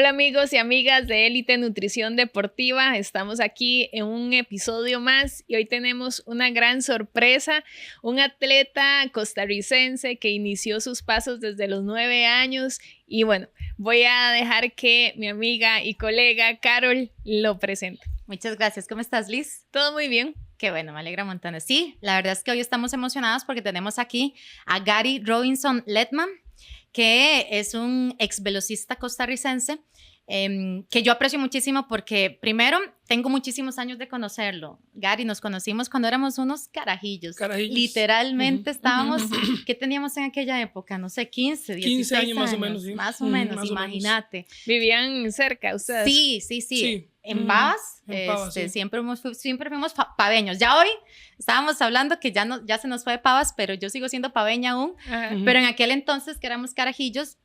Hola amigos y amigas de Élite Nutrición Deportiva, estamos aquí en un episodio más y hoy tenemos una gran sorpresa, un atleta costarricense que inició sus pasos desde los 9 años y bueno, voy a dejar que mi amiga y colega Carol lo presente. Muchas gracias, ¿cómo estás, Liz? Todo muy bien. Qué bueno, me alegra un montón. Sí, la verdad es que hoy estamos emocionados porque tenemos aquí a Gary Robinson Ledman, que es un ex velocista costarricense que yo aprecio muchísimo porque primero tengo muchísimos años de conocerlo. Gary, nos conocimos cuando éramos unos carajillos. Literalmente estábamos, ¿qué teníamos en aquella época? No sé, 15, 16 años más o menos, sí. Más o menos, imagínate. ¿Vivían cerca ustedes? Sí. En Pavas, sí. siempre fuimos paveños. Ya hoy estábamos hablando que ya se nos fue de Pavas, pero yo sigo siendo paveña aún. Pero en aquel entonces que éramos carajillos,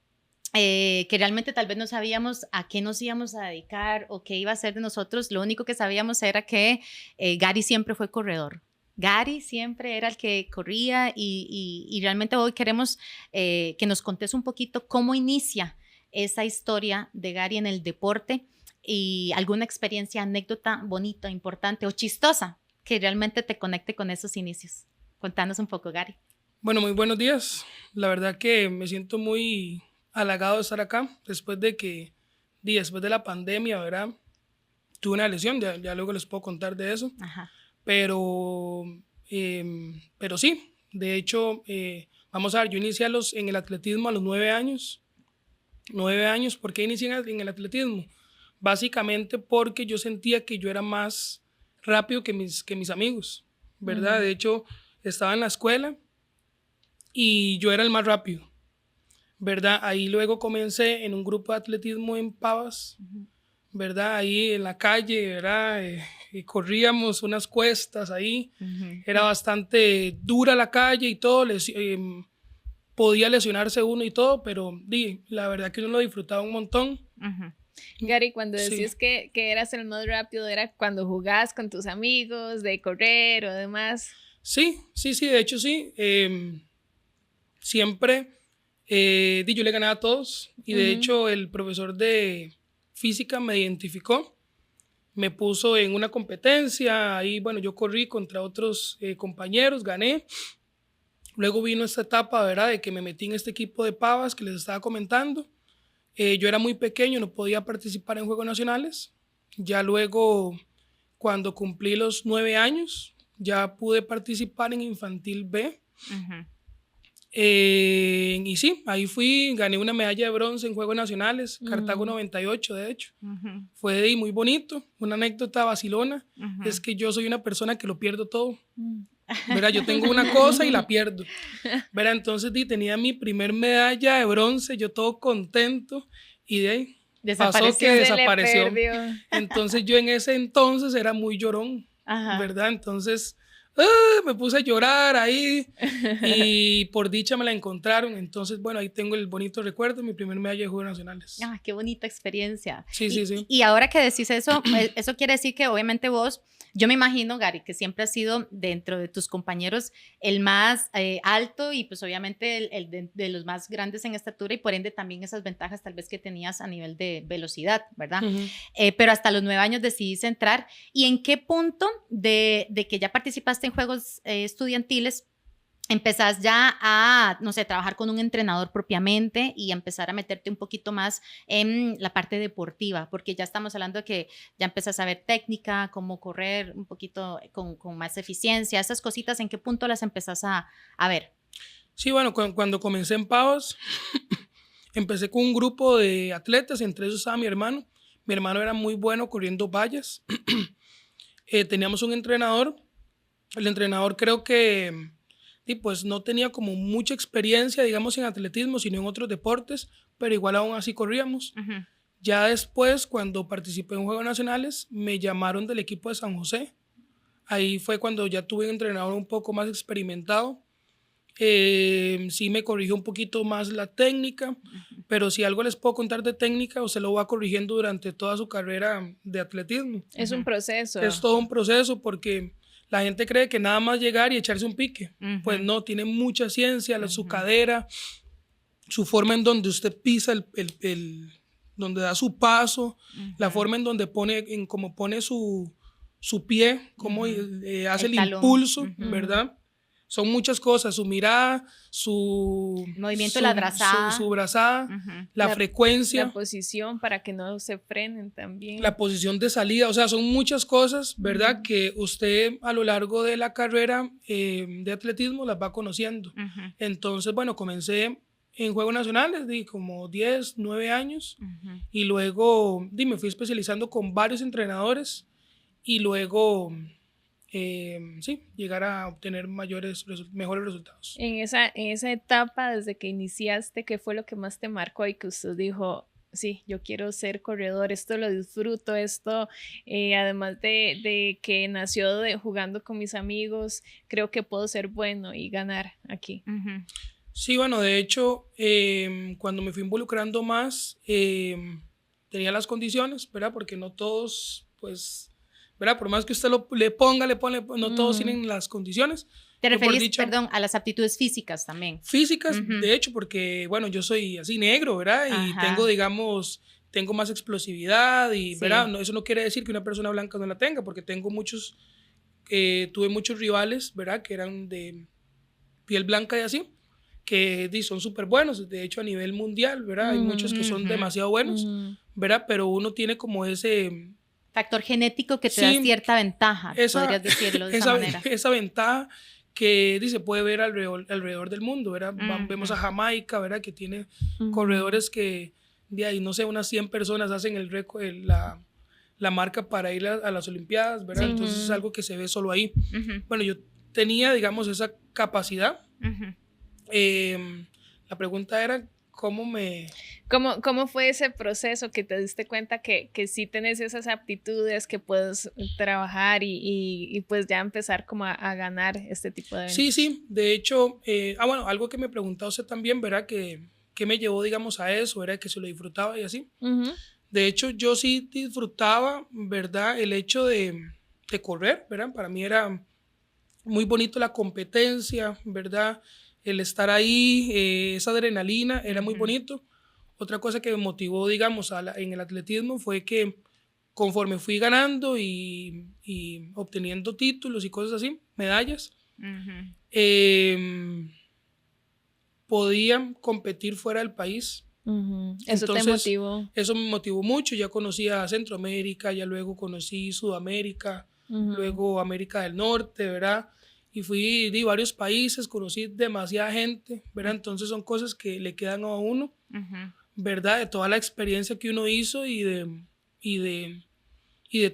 que realmente tal vez no sabíamos a qué nos íbamos a dedicar o qué iba a ser de nosotros, lo único que sabíamos era que Gary siempre fue corredor. Gary siempre era el que corría y realmente hoy queremos que nos contes un poquito cómo inicia esa historia de Gary en el deporte y alguna experiencia, anécdota bonita, importante o chistosa que realmente te conecte con esos inicios. Contanos un poco, Gary. Bueno, muy buenos días. La verdad que me siento muy halagado de estar acá después de la pandemia, ¿verdad? Tuve una lesión, ya luego les puedo contar de eso. Ajá. Pero sí, de hecho, vamos a ver, yo inicié en el atletismo a los 9 años. 9 años, ¿por qué inicié en el atletismo? Básicamente porque yo sentía que yo era más rápido que mis amigos, ¿verdad? De hecho, estaba en la escuela y yo era el más rápido, ¿verdad? Ahí luego comencé en un grupo de atletismo en Pavas, ¿verdad? Ahí en la calle, ¿verdad? Corríamos unas cuestas ahí, era bastante dura la calle y todo, podía lesionarse uno y todo, pero la verdad que uno lo disfrutaba un montón. Gary, cuando decías que eras el más rápido, ¿era cuando jugabas con tus amigos de correr o demás? Sí, de hecho sí. Siempre yo le ganaba a todos y de hecho el profesor de física me identificó, me puso en una competencia, ahí bueno, yo corrí contra otros compañeros, gané. Luego vino esta etapa, ¿verdad?, de que me metí en este equipo de Pavas que les estaba comentando. Yo era muy pequeño, no podía participar en Juegos Nacionales. Ya luego, cuando cumplí los 9 años, ya pude participar en Infantil B. Y sí, ahí gané una medalla de bronce en Juegos Nacionales, Cartago 98, de hecho. Fue muy bonito, una anécdota vacilona. Es que yo soy una persona que lo pierdo todo. Verá, yo tengo una cosa y la pierdo. Verá, entonces tenía mi primer medalla de bronce, yo todo contento y de ahí pasó que desapareció. Entonces yo en ese entonces era muy llorón, ¿verdad? Entonces me puse a llorar ahí y por dicha me la encontraron. Entonces, bueno, ahí tengo el bonito recuerdo de mi primer medalla de Juegos Nacionales. Ah, qué bonita experiencia. Sí. Y ahora que decís eso, eso quiere decir que obviamente vos, yo me imagino, Gary, que siempre has sido dentro de tus compañeros el más alto y pues obviamente el de los más grandes en estatura y por ende también esas ventajas tal vez que tenías a nivel de velocidad, ¿verdad? Pero hasta los 9 años decidiste entrar. ¿Y en qué punto de que ya participaste en juegos estudiantiles empezás ya a, no sé, trabajar con un entrenador propiamente y empezar a meterte un poquito más en la parte deportiva? Porque ya estamos hablando de que ya empezás a ver técnica, cómo correr un poquito con más eficiencia, esas cositas, ¿en qué punto las empezás a ver? Sí, bueno, cuando comencé en Pavas, empecé con un grupo de atletas, entre esos estaba mi hermano. Mi hermano era muy bueno corriendo vallas. Teníamos un entrenador. El entrenador creo que pues no tenía como mucha experiencia, digamos, en atletismo, sino en otros deportes, pero igual aún así corríamos. Ya después, cuando participé en Juegos Nacionales, me llamaron del equipo de San José. Ahí fue cuando ya tuve un entrenador un poco más experimentado. Sí me corrigió un poquito más la técnica, pero si algo les puedo contar de técnica, usted lo va corrigiendo durante toda su carrera de atletismo. Es un proceso. Es todo un proceso porque la gente cree que nada más llegar y echarse un pique. Pues no, tiene mucha ciencia, su cadera, su forma en donde usted pisa donde da su paso, la forma en donde cómo pone su pie, cómo hace el talón. impulso, ¿verdad? Son muchas cosas, su mirada, su movimiento de la brazada, su brazada, la frecuencia, la posición para que no se frenen también, la posición de salida, o sea, son muchas cosas, ¿verdad? Que usted a lo largo de la carrera de atletismo las va conociendo. Entonces, bueno, comencé en Juegos Nacionales, di como 10, 9 años, y luego me fui especializando con varios entrenadores, y luego llegar a obtener mejores resultados. En esa etapa, desde que iniciaste, ¿qué fue lo que más te marcó y que usted dijo, sí, yo quiero ser corredor, esto lo disfruto, esto, además de que nació jugando con mis amigos, creo que puedo ser bueno y ganar aquí? Sí, bueno, de hecho, cuando me fui involucrando más, tenía las condiciones, ¿verdad? Porque no todos, pues, ¿verdad? Por más que usted le pone, no todos tienen las condiciones. ¿Te referís, perdón, a las aptitudes físicas también? Físicas, de hecho, porque, bueno, yo soy así negro, ¿verdad? Y tengo, digamos, más explosividad y, ¿verdad? No, eso no quiere decir que una persona blanca no la tenga, porque tuve muchos rivales, ¿verdad? Que eran de piel blanca y así, que son súper buenos, de hecho, a nivel mundial, ¿verdad? Hay muchos que son demasiado buenos, ¿verdad? Pero uno tiene como ese factor genético que te da cierta ventaja, podrías decirlo de esa manera. Esa ventaja que se puede ver alrededor del mundo, ¿verdad? Vemos a Jamaica, ¿verdad? Que tiene corredores que de ahí, no sé, unas 100 personas hacen el récord, la marca para ir a las Olimpiadas, ¿verdad? Entonces es algo que se ve solo ahí. Bueno, yo tenía, digamos, esa capacidad. La pregunta era ¿Cómo fue ese proceso que te diste cuenta que sí tenés esas aptitudes que puedes trabajar y pues ya empezar como a ganar este tipo de eventos? Sí, de hecho, bueno, algo que me preguntaba usted también, ¿verdad? Que me llevó, digamos, a eso, era que se lo disfrutaba y así. De hecho, yo sí disfrutaba, ¿verdad? El hecho de correr, ¿verdad? Para mí era muy bonito la competencia, ¿verdad? El estar ahí, esa adrenalina, era muy bonito. Otra cosa que me motivó, digamos, en el atletismo fue que conforme fui ganando y obteniendo títulos y cosas así, medallas, podía competir fuera del país. Eso te motivó. Eso me motivó mucho. Ya conocí a Centroamérica, ya luego conocí Sudamérica, luego América del Norte, ¿verdad? Y fui de varios países, conocí demasiada gente, ¿verdad? Entonces son cosas que le quedan a uno, ¿verdad? De toda la experiencia que uno hizo y de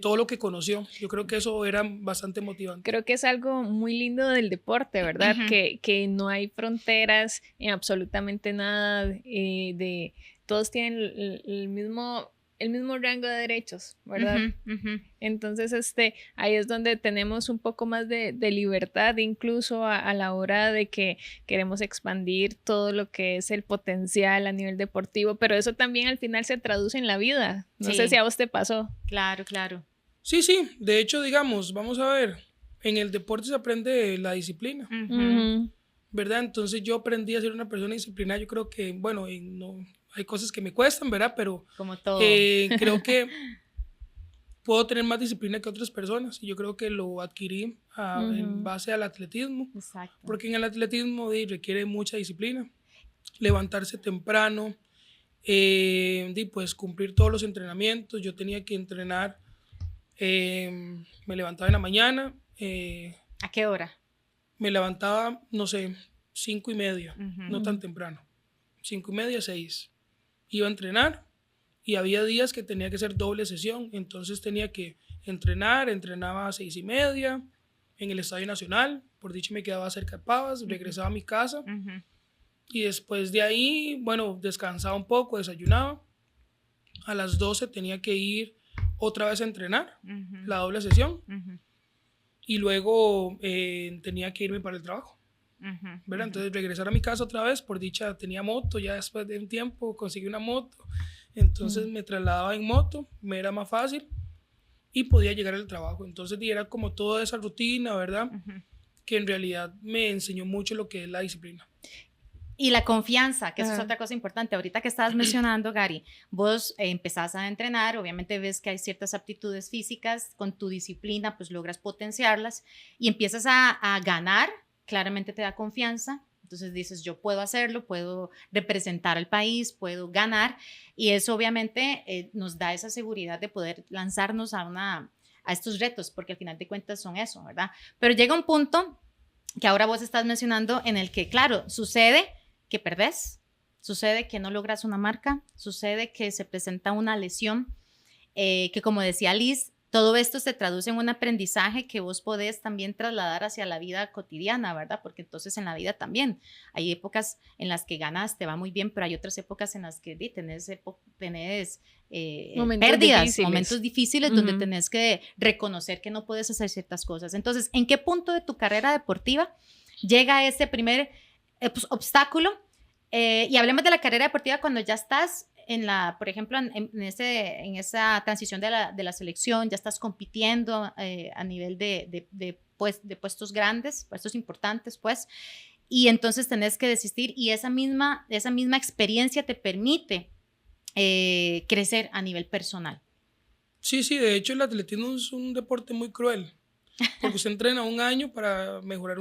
todo lo que conoció. Yo creo que eso era bastante motivante. Creo que es algo muy lindo del deporte, ¿verdad? Que no hay fronteras en absolutamente nada, todos tienen el mismo rango de derechos, ¿verdad? Entonces, ahí es donde tenemos un poco más de libertad, incluso a la hora de que queremos expandir todo lo que es el potencial a nivel deportivo, pero eso también al final se traduce en la vida. No sé si a vos te pasó. Claro. Sí, de hecho, digamos, vamos a ver, en el deporte se aprende la disciplina, ¿verdad? Entonces yo aprendí a ser una persona disciplinada. Yo creo que, bueno, no... Hay cosas que me cuestan, ¿verdad? Pero como todo. Creo que puedo tener más disciplina que otras personas y yo creo que lo adquirí en base al atletismo. Exacto. Porque en el atletismo requiere mucha disciplina, levantarse temprano, pues cumplir todos los entrenamientos. Yo tenía que entrenar, me levantaba en la mañana. ¿A qué hora? Me levantaba, no sé, 5:30, no tan temprano, 5:30, 6. Iba a entrenar y había días que tenía que hacer doble sesión, entonces tenía que entrenaba a 6:30 en el Estadio Nacional, por dicho me quedaba cerca de Pavas, regresaba a mi casa y después de ahí, bueno, descansaba un poco, desayunaba, a las 12 tenía que ir otra vez a entrenar, la doble sesión, y luego tenía que irme para el trabajo. ¿Verdad? Entonces regresar a mi casa otra vez, por dicha tenía moto, ya después de un tiempo conseguí una moto, entonces me trasladaba en moto, me era más fácil y podía llegar al trabajo. Entonces era como toda esa rutina, ¿verdad? Que en realidad me enseñó mucho lo que es la disciplina. Y la confianza, que eso es Ajá. otra cosa importante. Ahorita que estabas mencionando, Gary, vos empezás a entrenar, obviamente ves que hay ciertas aptitudes físicas, con tu disciplina pues logras potenciarlas y empiezas a ganar, claramente te da confianza. Entonces dices, yo puedo hacerlo, puedo representar al país, puedo ganar y eso obviamente nos da esa seguridad de poder lanzarnos a estos retos, porque al final de cuentas son eso, ¿verdad? Pero llega un punto que ahora vos estás mencionando en el que, claro, sucede que perdés, sucede que no logras una marca, sucede que se presenta una lesión, que como decía Liz, todo esto se traduce en un aprendizaje que vos podés también trasladar hacia la vida cotidiana, ¿verdad? Porque entonces en la vida también hay épocas en las que ganas, te va muy bien, pero hay otras épocas en las que tenés Momentos pérdidas, difíciles. Momentos difíciles donde tenés que reconocer que no puedes hacer ciertas cosas. Entonces, ¿en qué punto de tu carrera deportiva llega ese primer obstáculo? Y hablemos de la carrera deportiva cuando ya estás por ejemplo, en esa transición de la selección, ya estás compitiendo a nivel de puestos grandes, puestos importantes, pues, y entonces tenés que desistir y esa misma experiencia te permite crecer a nivel personal. Sí, de hecho el atletismo es un deporte muy cruel, porque usted entrena un año para mejorar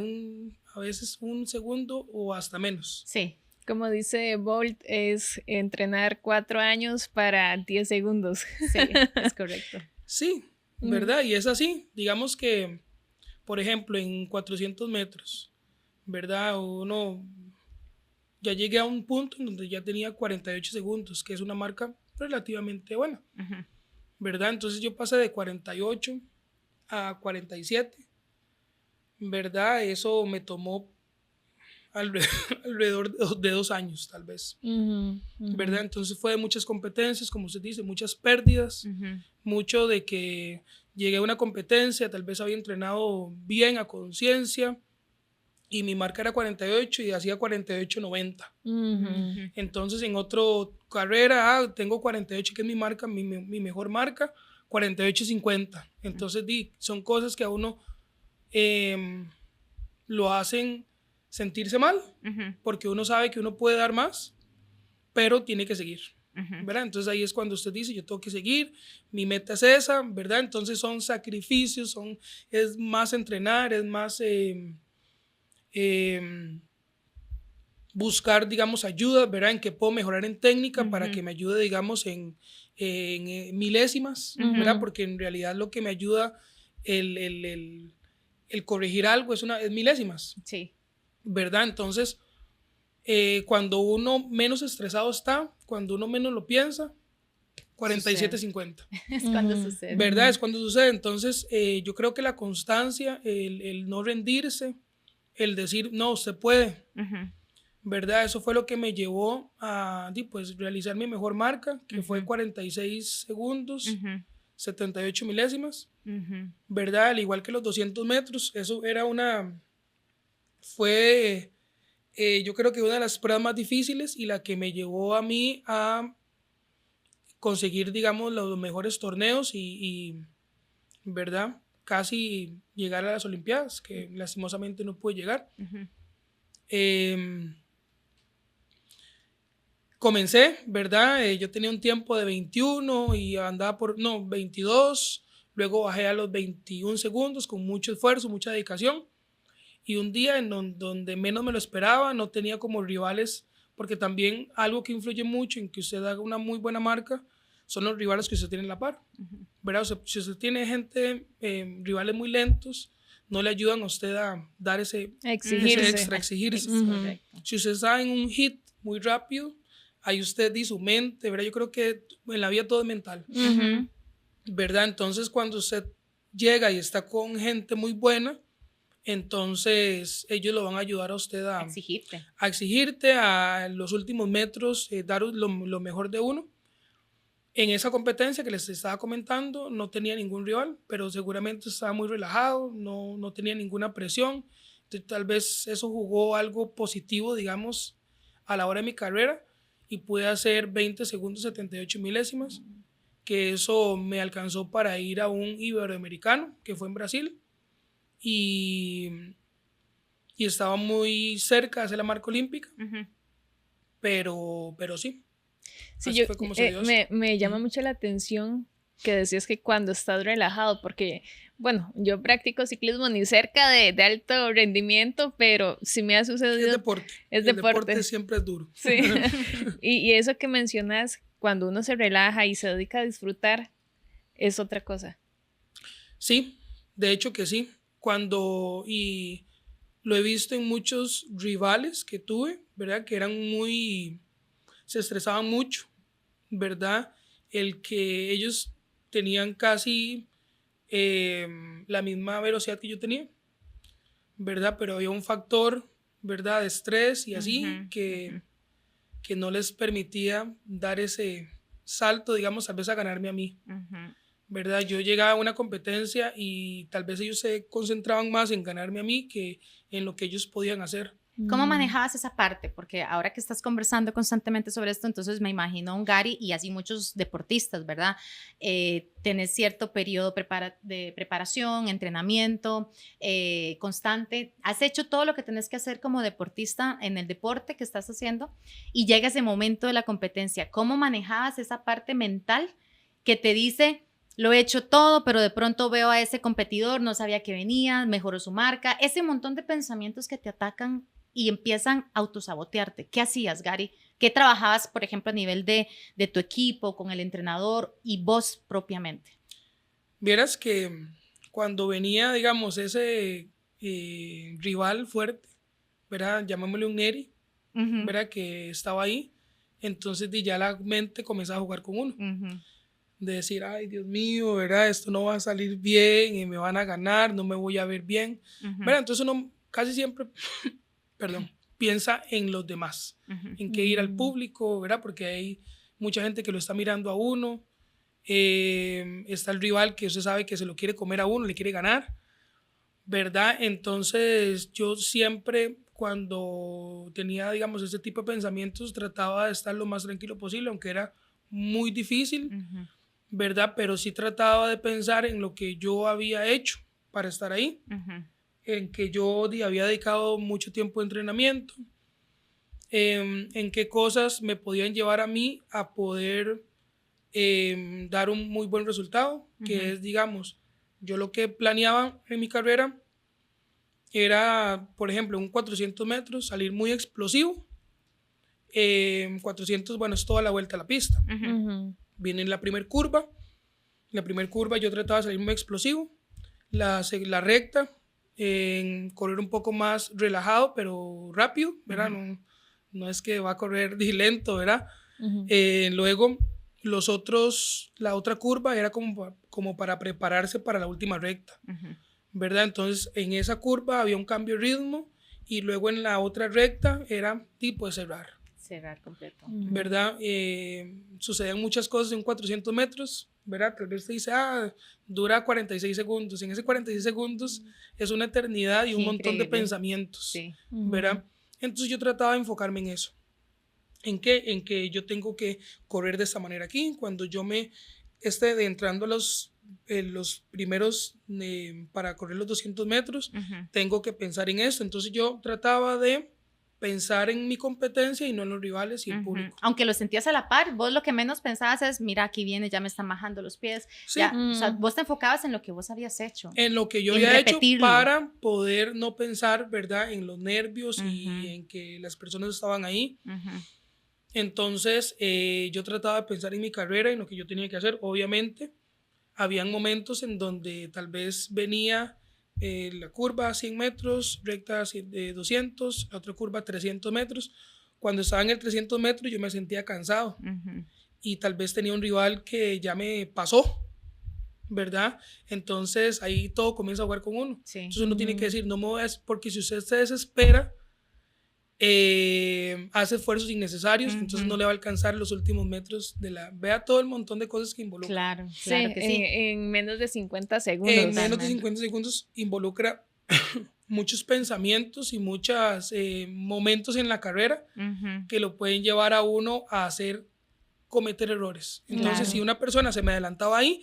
a veces un segundo o hasta menos. Sí. Como dice Bolt, es entrenar 4 años para 10 segundos. Sí, es correcto. Sí, ¿verdad? Y es así. Digamos que, por ejemplo, en 400 metros, ¿verdad? Uno ya llegué a un punto en donde ya tenía 48 segundos, que es una marca relativamente buena, ¿verdad? Entonces yo pasé de 48 a 47, ¿verdad? Eso me tomó alrededor de 2 años, tal vez, ¿verdad? Entonces fue de muchas competencias, como usted dice, muchas pérdidas, mucho de que llegué a una competencia, tal vez había entrenado bien a conciencia y mi marca era 48 y hacía 48.90. Entonces en otra carrera, tengo 48, que es mi marca, mi mejor marca, 48.50. Entonces son cosas que a uno lo hacen sentirse mal, porque uno sabe que uno puede dar más, pero tiene que seguir, ¿verdad? Entonces ahí es cuando usted dice, yo tengo que seguir, mi meta es esa, ¿verdad? Entonces son sacrificios, es más entrenar, es más buscar, digamos, ayuda, ¿verdad? En que puedo mejorar en técnica para que me ayude, digamos, en milésimas, ¿verdad? Porque en realidad lo que me ayuda el corregir algo es milésimas. Sí. ¿Verdad? Entonces, cuando uno menos estresado está, cuando uno menos lo piensa, 47.50. Es cuando sucede. ¿Verdad? Es cuando sucede. Entonces, yo creo que la constancia, el no rendirse, el decir, no, usted puede, ¿verdad? Eso fue lo que me llevó a pues, realizar mi mejor marca, que fue 46 segundos, 78 milésimas, ¿verdad? Al igual que los 200 metros, eso era fue yo creo que una de las pruebas más difíciles y la que me llevó a mí a conseguir, digamos, los mejores torneos y ¿verdad? Casi llegar a las Olimpiadas, que lastimosamente no pude llegar. Comencé, ¿verdad? Yo tenía un tiempo de 21 y andaba 22, luego bajé a los 21 segundos con mucho esfuerzo, mucha dedicación. Y un día en donde menos me lo esperaba, no tenía como rivales, porque también algo que influye mucho en que usted haga una muy buena marca son los rivales que usted tiene en la par, ¿verdad? O sea, si usted tiene rivales muy lentos, no le ayudan a usted a dar ese extra, exigirse. Si usted está en un hit muy rápido, ahí usted dice su mente, ¿verdad? Yo creo que en la vida todo es mental, ¿verdad? Entonces cuando usted llega y está con gente muy buena, entonces ellos lo van a ayudar a usted a exigirte a los últimos metros, dar lo mejor de uno. En esa competencia que les estaba comentando no tenía ningún rival, pero seguramente estaba muy relajado, no tenía ninguna presión. Entonces, tal vez eso jugó algo positivo, digamos, a la hora de mi carrera y pude hacer 20 segundos 78 milésimas, que eso me alcanzó para ir a un iberoamericano que fue en Brasil. Y estaba muy cerca de hacer la marca olímpica, pero sí. Sí, Así fue como se dio eso. me llama mucho la atención que decías que cuando estás relajado, porque, bueno, yo practico ciclismo ni cerca de alto rendimiento, pero sí me ha sucedido. Es deporte. Es El deporte. deporte siempre es duro. Sí. Y eso que mencionas, cuando uno se relaja y se dedica a disfrutar, es otra cosa. Sí, de hecho que sí. Y lo he visto en muchos rivales que tuve, ¿verdad? Que se estresaban mucho, ¿verdad? El que ellos tenían casi la misma velocidad que yo tenía, ¿verdad? Pero había un factor, ¿verdad? De estrés y así que no les permitía dar ese salto, digamos, tal vez a ganarme a mí, ¿verdad? Yo llegaba a una competencia y tal vez ellos se concentraban más en ganarme a mí que en lo que ellos podían hacer. ¿Cómo manejabas esa parte? Porque ahora que estás conversando constantemente sobre esto, entonces me imagino un Gary y así muchos deportistas, ¿verdad? Tenés cierto periodo de preparación, entrenamiento constante. Has hecho todo lo que tenés que hacer como deportista en el deporte que estás haciendo y llega ese momento de la competencia. ¿Cómo manejabas esa parte mental que te dice... Lo he hecho todo, pero de pronto veo a ese competidor, no sabía que venía, mejoró su marca, ese montón de pensamientos que te atacan y empiezan a autosabotearte? ¿Qué hacías, Gary? ¿Qué trabajabas, por ejemplo, a nivel de tu equipo, con el entrenador y vos propiamente? Vieras que cuando venía, digamos, ese rival fuerte, ¿verdad? Llamémosle un Neri, ¿verdad? Que estaba ahí, entonces ya la mente comenzaba a jugar con uno. De decir, ay, Dios mío, ¿verdad? Esto no va a salir bien y me van a ganar, no me voy a ver bien, ¿verdad? Entonces uno casi siempre, perdón, piensa en los demás, en qué ir al público, ¿verdad? Porque hay mucha gente que lo está mirando a uno, está el rival que usted sabe que se lo quiere comer a uno, le quiere ganar, ¿verdad? Entonces yo siempre cuando tenía, digamos, ese tipo de pensamientos trataba de estar lo más tranquilo posible, aunque era muy difícil, ¿verdad? Pero sí trataba de pensar en lo que yo había hecho para estar ahí, en que yo había dedicado mucho tiempo de entrenamiento, en qué cosas me podían llevar a mí a poder dar un muy buen resultado, que es, digamos, yo lo que planeaba en mi carrera era, por ejemplo, un 400 metros, salir muy explosivo. 400, bueno, es toda la vuelta a la pista. Viene en la primera curva. En la primera curva yo trataba de salir muy explosivo. La recta, correr un poco más relajado, pero rápido, ¿verdad? No es que va a correr lento, ¿verdad? Luego, la otra curva era como para prepararse para la última recta, ¿verdad? Entonces, en esa curva había un cambio de ritmo y luego en la otra recta era tipo de cerrar. Cerrar completo. ¿Verdad? Sucedían muchas cosas en 400 metros, ¿verdad? Tal vez te dice, dura 46 segundos. En ese 46 segundos es una eternidad y un montón de pensamientos, sí. ¿verdad? Entonces yo trataba de enfocarme en eso. ¿En qué? En que yo tengo que correr de esta manera aquí. Cuando yo me esté entrando a los primeros para correr los 200 metros, tengo que pensar en eso. Entonces yo trataba de pensar en mi competencia y no en los rivales y el público. Aunque lo sentías a la par, vos lo que menos pensabas es, mira, aquí viene, ya me están bajando los pies. Sí. Ya, o sea, vos te enfocabas en lo que vos habías hecho. En lo que yo había hecho para poder no pensar, ¿verdad? En los nervios y en que las personas estaban ahí. Entonces, yo trataba de pensar en mi carrera, en lo que yo tenía que hacer. Obviamente, habían momentos en donde tal vez venía la curva a 100 metros, recta de 200, la otra curva a 300 metros. Cuando estaba en el 300 metros yo me sentía cansado y tal vez tenía un rival que ya me pasó, ¿verdad? Entonces ahí todo comienza a jugar con uno. Sí. Entonces uno tiene que decir, no me voy a... Porque si usted se desespera, hace esfuerzos innecesarios, entonces no le va a alcanzar los últimos metros vea todo el montón de cosas que involucra. Claro sí, que sí. En menos de 50 segundos. En menos de 50 segundos involucra muchos pensamientos y muchos momentos en la carrera que lo pueden llevar a uno a hacer cometer errores. Entonces, Claro. si una persona se me adelantaba ahí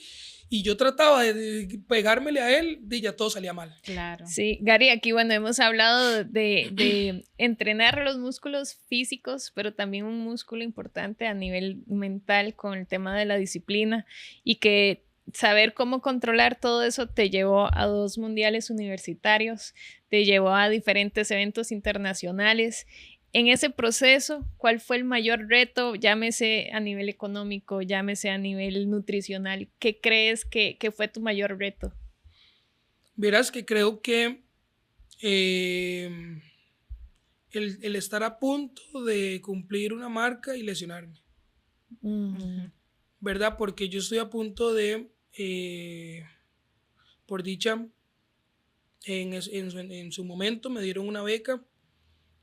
y yo trataba de pegármele a él, ya todo salía mal. Claro. Sí, Gary, aquí bueno, hemos hablado de entrenar los músculos físicos, pero también un músculo importante a nivel mental con el tema de la disciplina y que saber cómo controlar todo eso te llevó a 2 mundiales universitarios, te llevó a diferentes eventos internacionales. En ese proceso, ¿cuál fue el mayor reto? Llámese a nivel económico, llámese a nivel nutricional. ¿Qué crees que fue tu mayor reto? Verás que creo que el estar a punto de cumplir una marca y lesionarme, Ujú. ¿verdad? Porque yo estoy a punto de, por dicha, en su momento me dieron una beca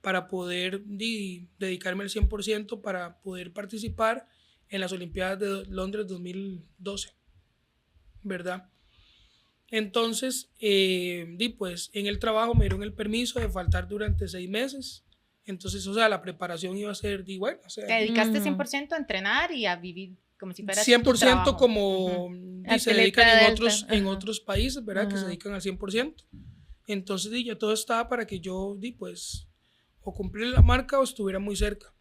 para poder dedicarme al 100% para poder participar en las Olimpiadas de Londres 2012, ¿verdad? Entonces, pues en el trabajo me dieron el permiso de faltar durante 6 meses. Entonces, o sea, la preparación iba a ser, bueno, o sea, Te dedicaste Ujú. 100% a entrenar y a vivir como si fuera tu 100% trabajo. como se Atleta dedican de en alta, en ajá. otros países, ¿verdad? Que se Ajá. dedican al 100%. Entonces, ya todo estaba para que yo, pues, o cumplir la marca o estuviera muy cerca,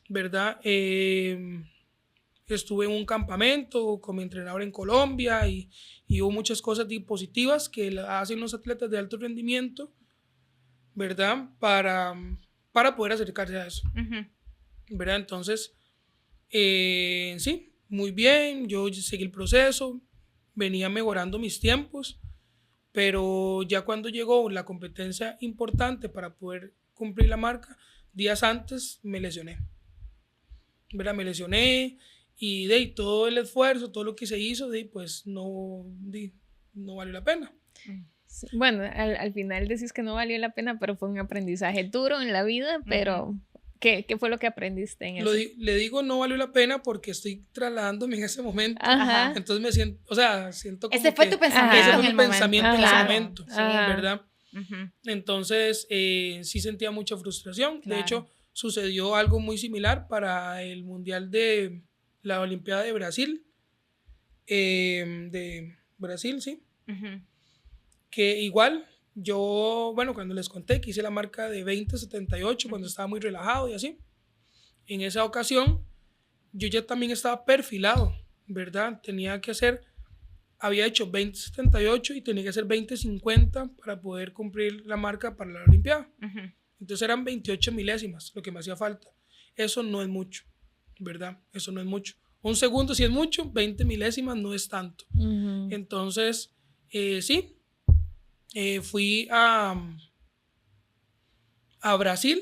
¿verdad? Estuve en un campamento con mi entrenador en Colombia y hubo muchas cosas positivas que hacen los atletas de alto rendimiento, ¿verdad? Para poder acercarse a eso, Ujú. ¿verdad? Entonces, sí, muy bien, yo seguí el proceso, venía mejorando mis tiempos, pero ya cuando llegó la competencia importante para poder cumplir la marca, días antes me lesioné, ¿verdad? Me lesioné y todo el esfuerzo, todo lo que se hizo, pues no valió la pena. Sí, bueno, al final decís que no valió la pena, pero fue un aprendizaje duro en la vida, pero ¿qué fue lo que aprendiste en eso? Le digo no valió la pena porque estoy trasladándome en ese momento. Ajá. Entonces me siento, o sea, siento como Ese fue tu pensamiento ese Ajá. fue en mi el momento. pensamiento en Claro, ese momento, sí. Ajá. ¿verdad? Ujú. Entonces sí sentía mucha frustración. Claro. De hecho, sucedió algo muy similar para el Mundial de la Olimpiada de Brasil. De Brasil, sí. Ujú. Que igual yo, bueno, cuando les conté que hice la marca de 20:78 cuando estaba muy relajado y así, en esa ocasión yo ya también estaba perfilado, ¿verdad? Había hecho 20:78 y tenía que hacer 20:50 para poder cumplir la marca para la Olimpiada. Ujú. Entonces eran 28 milésimas lo que me hacía falta. Eso no es mucho, ¿verdad? Eso no es mucho. Un segundo sí es mucho, 20 milésimas no es tanto. Ujú. Entonces, sí, fui a Brasil,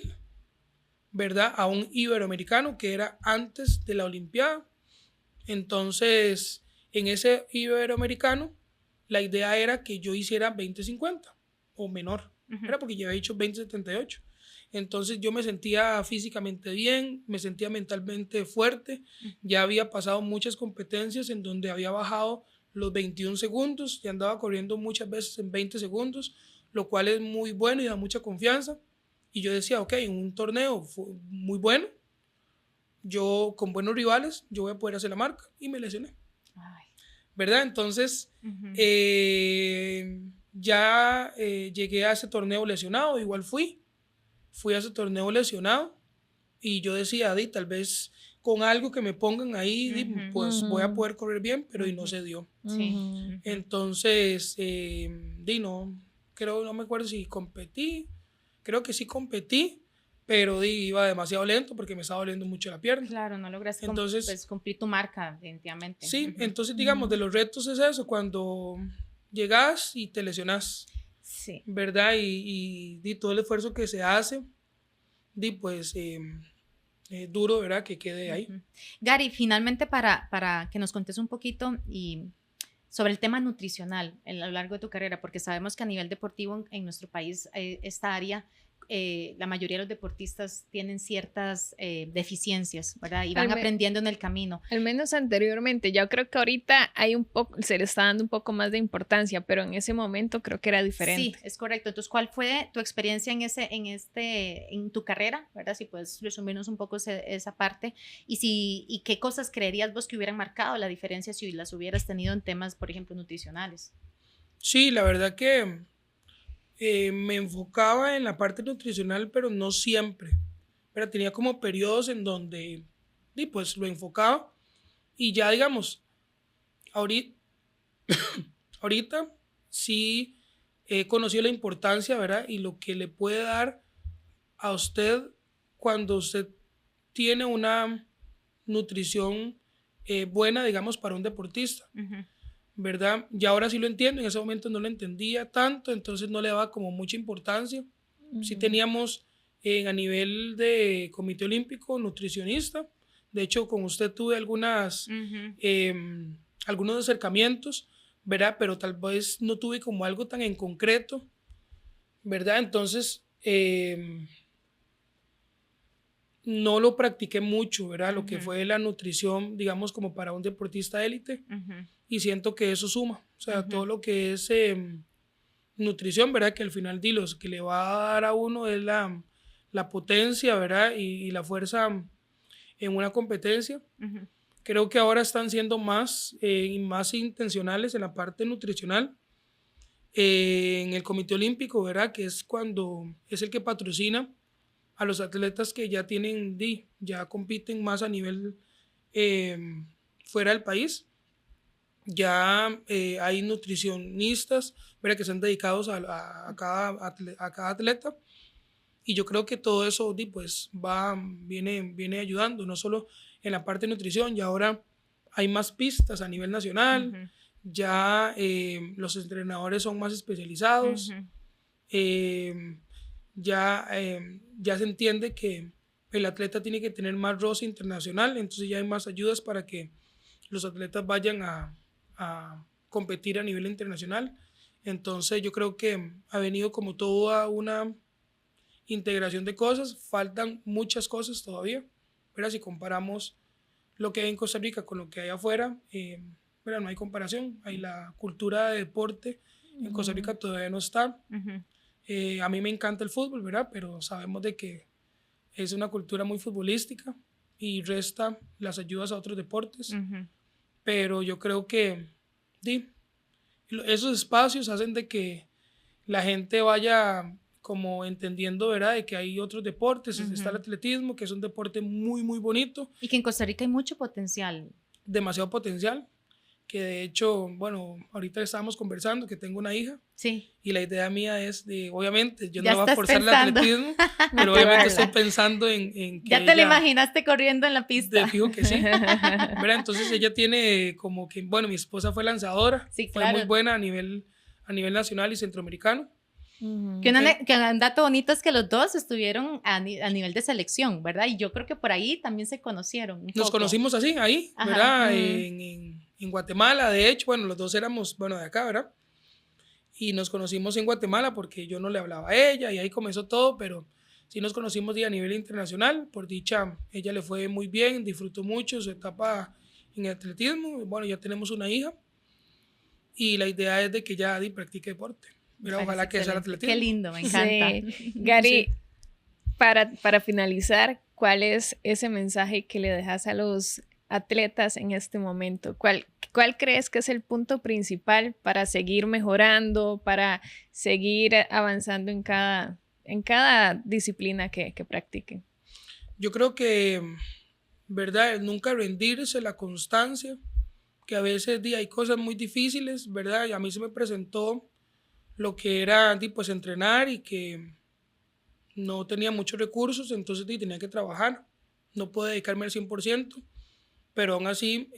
¿verdad? A un iberoamericano que era antes de la Olimpiada. Entonces, en ese iberoamericano, la idea era que yo hiciera 20:50 o menor, Ujú. era porque ya había hecho 20:78. Entonces yo me sentía físicamente bien, me sentía mentalmente fuerte, ya había pasado muchas competencias en donde había bajado los 21 segundos y andaba corriendo muchas veces en 20 segundos, lo cual es muy bueno y da mucha confianza. Y yo decía, ok, en un torneo fue muy bueno, yo con buenos rivales, yo voy a poder hacer la marca y me lesioné, Ay. ¿verdad? Entonces, Ujú. ya llegué a ese torneo lesionado, igual fui a ese torneo lesionado y yo decía, tal vez con algo que me pongan ahí, Ujú. pues voy a Ujú. poder correr bien, pero y no Ujú. se dio. Sí. Ujú. Ujú. Entonces, no me acuerdo si competí, creo que sí competí, pero iba demasiado lento porque me estaba doliendo mucho la pierna. Claro, no lograste Entonces, pues, cumplir tu marca, definitivamente. sí, Ujú. entonces digamos, de los retos es eso, cuando llegas y te lesionas, Sí. ¿verdad? Y todo el esfuerzo que se hace, pues duro, ¿verdad? Que quede ahí. Ujú. Gary, finalmente para que nos contes un poquito y sobre el tema nutricional a lo largo de tu carrera, porque sabemos que a nivel deportivo en nuestro país esta área la mayoría de los deportistas tienen ciertas deficiencias, ¿verdad? Y van Al me- aprendiendo en el camino. Al menos anteriormente, yo creo que ahorita hay un poco, se le está dando un poco más de importancia, pero en ese momento creo que era diferente. Sí, es correcto. Entonces, ¿cuál fue tu experiencia en tu carrera, ¿verdad? Si puedes resumirnos un poco esa parte y qué cosas creerías vos que hubieran marcado la diferencia si las hubieras tenido en temas, por ejemplo, nutricionales. Sí, la verdad que me enfocaba en la parte nutricional, pero no siempre. Pero tenía como periodos en donde pues lo enfocaba y ya digamos, ahorita, ahorita sí he conocido la importancia, ¿verdad? Y lo que le puede dar a usted cuando usted tiene una nutrición buena, digamos, para un deportista. Uh-huh. ¿Verdad? Ya ahora sí lo entiendo, en ese momento no lo entendía tanto, entonces no le daba como mucha importancia. Sí teníamos a nivel de Comité Olímpico nutricionista, de hecho con usted tuve Uh-huh. algunos acercamientos, ¿verdad? Pero tal vez no tuve como algo tan en concreto, ¿verdad? Entonces no lo practiqué mucho, ¿verdad? Lo que fue la nutrición, digamos, como para un deportista élite. Uh-huh. Y siento que eso suma, o sea, Uh-huh. todo lo que es nutrición, ¿verdad? Que al final los que le va a dar a uno es la potencia, ¿verdad? Y la fuerza en una competencia. Uh-huh. Creo que ahora están siendo más y más intencionales en la parte nutricional. En el Comité Olímpico, ¿verdad? Que es cuando es el que patrocina a los atletas que ya tienen, ya compiten más a nivel fuera del país. Ya hay nutricionistas, ¿verdad? Que están dedicados a cada atleta y yo creo que todo eso pues viene ayudando, no solo en la parte de nutrición, y ahora hay más pistas a nivel nacional, Uh-huh. ya los entrenadores son más especializados, Uh-huh. ya se entiende que el atleta tiene que tener más roce internacional, entonces ya hay más ayudas para que los atletas vayan a competir a nivel internacional. Entonces yo creo que ha venido como toda una integración de cosas, faltan muchas cosas todavía, pero si comparamos lo que hay en Costa Rica con lo que hay afuera, pero no hay comparación, hay la cultura de deporte en Costa Rica todavía no está. Uh-huh. A mí me encanta el fútbol, ¿verdad? Pero sabemos de que es una cultura muy futbolística y resta las ayudas a otros deportes. Uh-huh. Pero yo creo que esos espacios hacen de que la gente vaya como entendiendo, ¿verdad? De que hay otros deportes, está el atletismo, que es un deporte muy, muy bonito. Y que en Costa Rica hay mucho potencial. Demasiado potencial, que de hecho, bueno, ahorita estábamos conversando que tengo una hija. Sí. Y la idea mía es obviamente, yo ya no voy a forzar pensando. el atletismo, pero obviamente estoy pensando en que ya te la imaginaste corriendo en la pista. Te fijo que sí, ¿verdad? Entonces ella tiene como que, bueno, mi esposa fue lanzadora, sí, fue claro. muy buena a nivel nacional y centroamericano. Que un dato bonito es que los dos estuvieron a nivel de selección, ¿verdad? Y yo creo que por ahí también se conocieron. Nos conocimos así, ahí, Ajá. ¿verdad? En Guatemala, de hecho, bueno, los dos éramos, bueno, de acá, ¿verdad? Y nos conocimos en Guatemala porque yo no le hablaba a ella y ahí comenzó todo, pero sí nos conocimos a nivel internacional. Por dicha, ella le fue muy bien, disfrutó mucho su etapa en el atletismo. Bueno, ya tenemos una hija y la idea es de que ella practique deporte. Pero ojalá que sea el atletismo. Qué lindo, me encanta. Sí. Gary, sí. Para finalizar, ¿cuál es ese mensaje que le dejas a los atletas en este momento? ¿Cuál crees que es el punto principal para seguir mejorando, para seguir avanzando en cada disciplina que practiquen? Yo creo que, ¿verdad? Nunca rendirse, la constancia, que a veces hay cosas muy difíciles, ¿verdad? Y a mí se me presentó lo que era pues entrenar y que no tenía muchos recursos, entonces tenía que trabajar, no puedo dedicarme al 100%, pero aún así,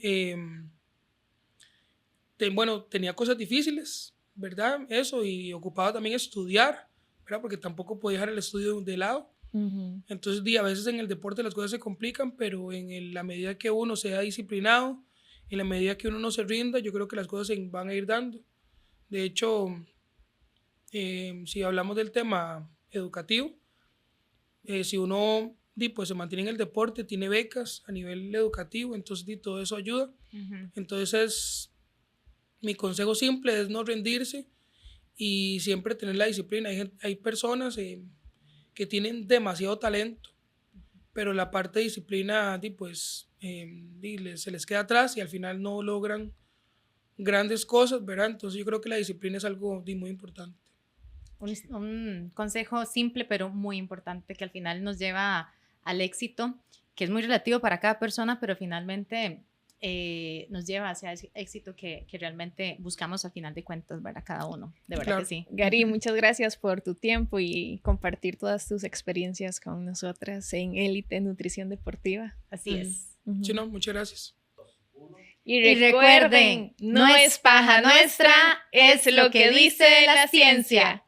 tenía cosas difíciles, ¿verdad? Eso, y ocupaba también estudiar, ¿verdad? Porque tampoco podía dejar el estudio de lado. Uh-huh. Entonces, a veces en el deporte las cosas se complican, pero en la medida que uno sea disciplinado, en la medida que uno no se rinda, yo creo que las cosas se van a ir dando. De hecho, si hablamos del tema educativo, Si uno pues, se mantiene en el deporte, tiene becas a nivel educativo, entonces todo eso ayuda. Entonces, mi consejo simple es no rendirse y siempre tener la disciplina. Hay personas que tienen demasiado talento, pero la parte de disciplina pues, se les queda atrás y al final no logran grandes cosas, ¿verdad? Entonces yo creo que la disciplina es algo muy importante. Un consejo simple pero muy importante que al final nos lleva al éxito, que es muy relativo para cada persona, pero finalmente nos lleva hacia ese éxito que realmente buscamos al final de cuentas, ¿verdad? Cada uno, de verdad Claro. que sí. Gary, muchas gracias por tu tiempo y compartir todas tus experiencias con nosotras en Élite Nutrición Deportiva. Así es. Sí, no, muchas gracias. Y recuerden, no es paja nuestra, es lo que dice la ciencia.